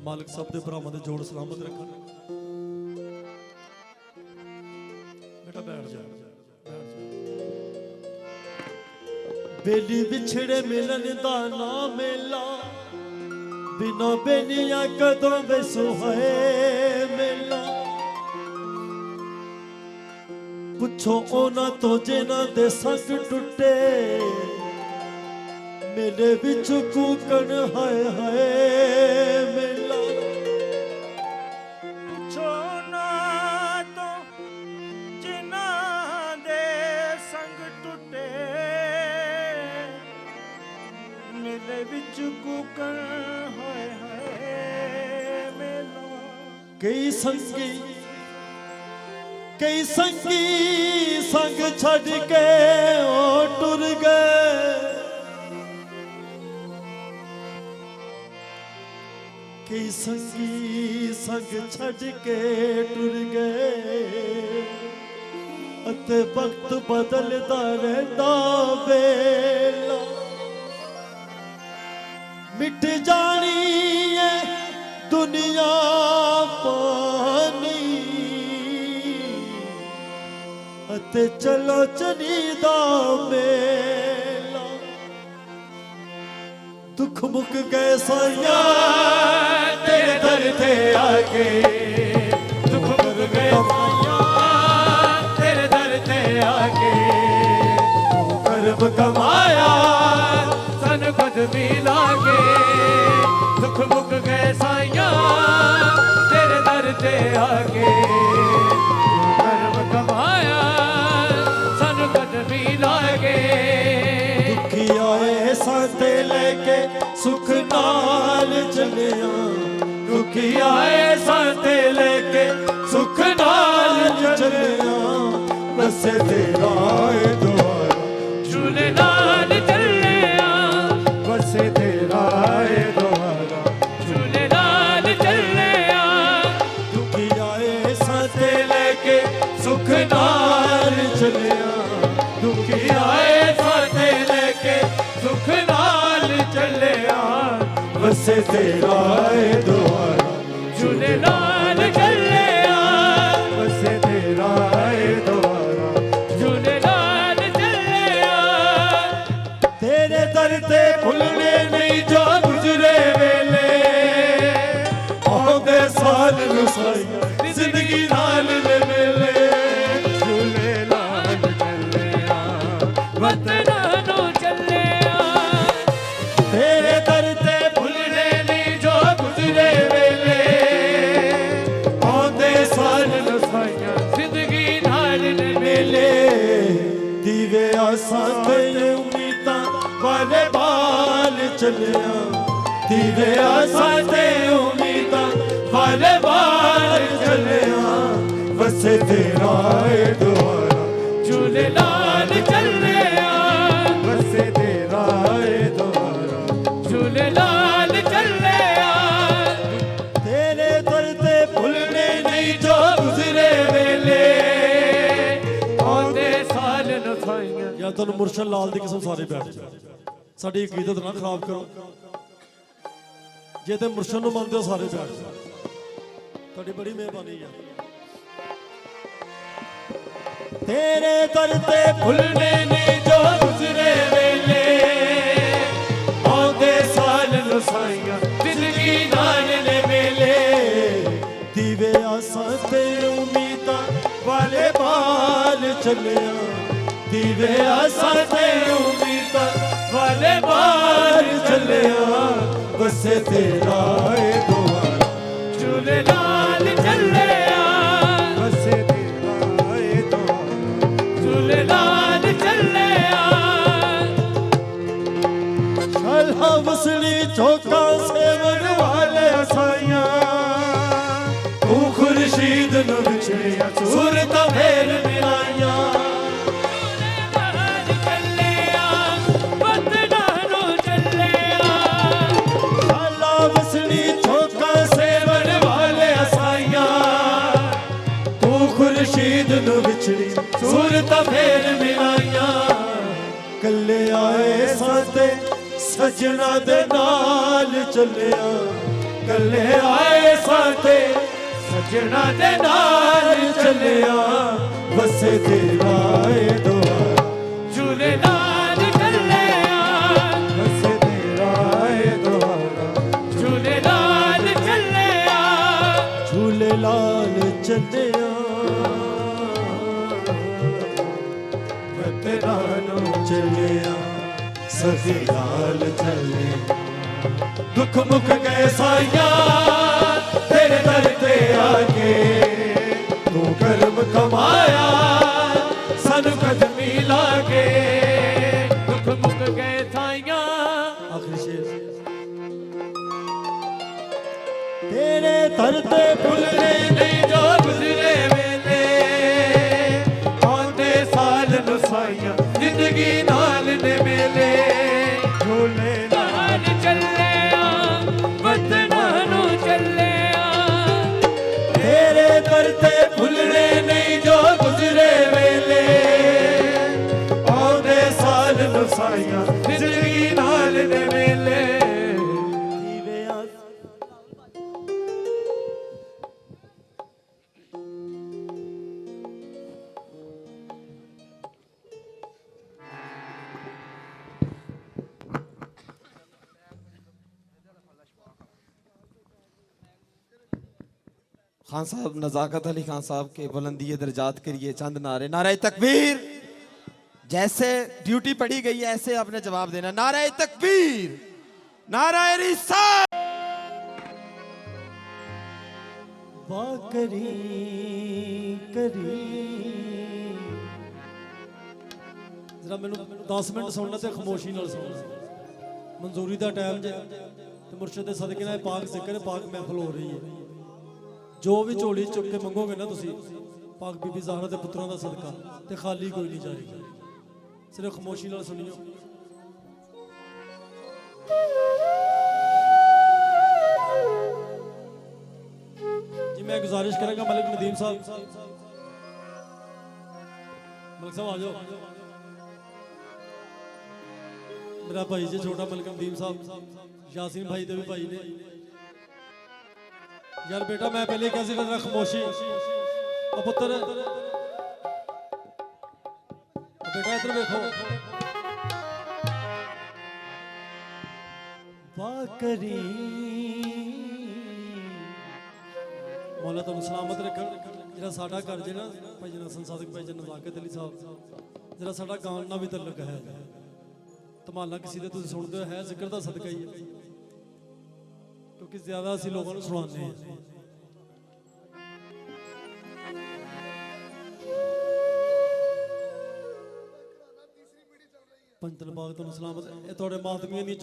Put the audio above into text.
मालिक सब दे भरावां दे जोड़ सलामत रखन। बेटा बैठ जा, बेली बिछड़े मिलन दा ना मेला, बिना बेनिया कदों वे सुहाए मेला। पुछो ओना तो जिन्हां दे संग टुटे, मेले विच कूकण हाय हाय मेला। पुछो ना तो जिन्हां दे संग टुटे, मेले विच कूकण हाय हाय मेला। कई संगी संग छड़ के ओ टुर गए, कई संगी संग छड़ के टुर गए। अते वक्त बदलदा रहिंदा वेला, मिट जानी है दुनिया पानी। अते चलो चली दा मेला, दुख मुक गए साइया तेरे दर ते आके। दुख मुक गए साइया तेरे दर ते आके। कर्म कमाया सन खुद भी लागे। दुख मुक गए साइया तेरे दर ते आके। कर्म कमाया सन खुद भी लागे। दुखी आए साथे लेके सुख नाल चलिया, दुखी आए साथे लेके सुख नाल चलिया। बसे तेरा द्वारा झूलेलाल चलिया, बसे तेरा द्वारा झूलेलाल चलिया। दुखी आए साथे लेके सुख नाल चलिया, दुखी आए साथे लेके सुख नाल चलिया। बसे तेरा द्वारा झूलेलाल चलिया, बसे तेरा द्वारा झूलेलाल चलिया। तेरे दर ते भुलने नहीं जो गुजरे वेले, आउंदे साल रुसाइया जिंदगी नाल दे मेले। झूलेलाल चलिया, वतना नु चलिया। तेरे दर ते भुलने नहीं जो गुजरे वेले, आउंदे साल रुसाइया जिंदगी नाल दे मेले। दीवे आसां ते उम्मीदां वाले बाल चलिया, दीवे आसां ते उम्मीदां वाले बाल चलिया। बसे तेरा द्वारा झूलेलाल चलिया, बसे तेरा द्वारा झूलेलाल चलिया। तेरे दर ते भुलने नहीं जो गुजरे वेले, आउंदे साल नसाइयां। या तुम मुर्शद लाल दी कसम सारे बैठ जा, साडी अकीदत ना खराब करो। जे ते मुर्शद नूं मनदे हो सारे बैठ जा, तुहाडी बड़ी मेहरबानी है। तेरे दर ते भुलने नहीं जो गुजरे वेले, आउंदे साल नसाइयां जिंदगी नाल ने मेले। दीवे आसां ते उम्मीदां वाले बाल चलिया, दीवे आसां ते उम्मीदां वाले बाल चलिया। बसे तेरा द्वारा झूलेलाल चलिया, बसे तेरा द्वारा झूलेलाल चलिया। शाला वसली चौका सेवन वाले साइया, तू खुर्शीद न विछड़िया सूरत फेर मिलाइया। झूलेलाल चलिया, वतना नु चलिया। शाला वसली चौका सेवन वाले साइया, तू खुर्शीद न विछड़ी सूरत फेर मिलाइया। कले आए साथे सजना दे नाल चलिया, कले आए साथे सजना दे नाल चलिया वसे तेरा ए द्वार झूले लाल चले आ वसे तेरा ए द्वार झूले लाल चले आ झूले लाल चलिया वतनानो चलिया सखी लाल चलिया दुख मुख गए साइया तेरे दर ते आके तू कर्म कमाया सानू कदमी लागे दुख मुक गए थाइयां आखिरी शेर तेरे दर ते भुलने नहीं जो गुजरे वेले आंदे साल नसाइयां जिंदगी नाल ने मेले झूले लाल चले आ वतनां नू चले आ तेरे दर ते भुलने नहीं जो गुजरे वेले आंदे साल नसाइयां जिंदगी नाल ने मेले खान साहब नज़ाकत अली खान साहब के बुलंदी दर्जात के लिए चंद नारे। नारे तकबीर, जैसे ड्यूटी पड़ी गई है ऐसे आपने जवाब देना। नारे तकबीर, नारे रिसालत। वाह करी करी जरा मैनू 10 मिनट सुनना ते खामोशी नाल सुनना। मंजूरी दा टाइम जे ते मुर्शिद दे सदके नाल पाक जिक्र पाक महफिल हो रही है। जो भी झोली चुक के मंगोगे ना तुसी पाक बीबी ज़हरा दे पुत्रों दा सदका ते खाली कोई नहीं जाएगा। सिर्फ खामोशी नाल सुनियो। जी मैं गुजारिश करूंगा मलिक नदीम साहब, मलिक साहब आ जाओ। मेरा भाई जी छोटा मलिक नदीम साहब यासीन भाई दे भी भाई ने। यार बेटा मैं पहले कैसे करना खामोशी और पुत्र बेटा इधर देखो। वाह करी मौला तुम सलामत रख। जरा साडा घर जे ना भाई जना संसाधक भाई जन नज़ाकत अली साहब जरा साडा गान ना भी तल्लक है। धमाला किसी दे तुसीं सुनदे है जिक्र दा सदका ही है क्योंकि ज्यादा असीं लोगों को सुनाने हैं। पंचतन बाग तुम सलामत। ये थोड़े मातमियां दी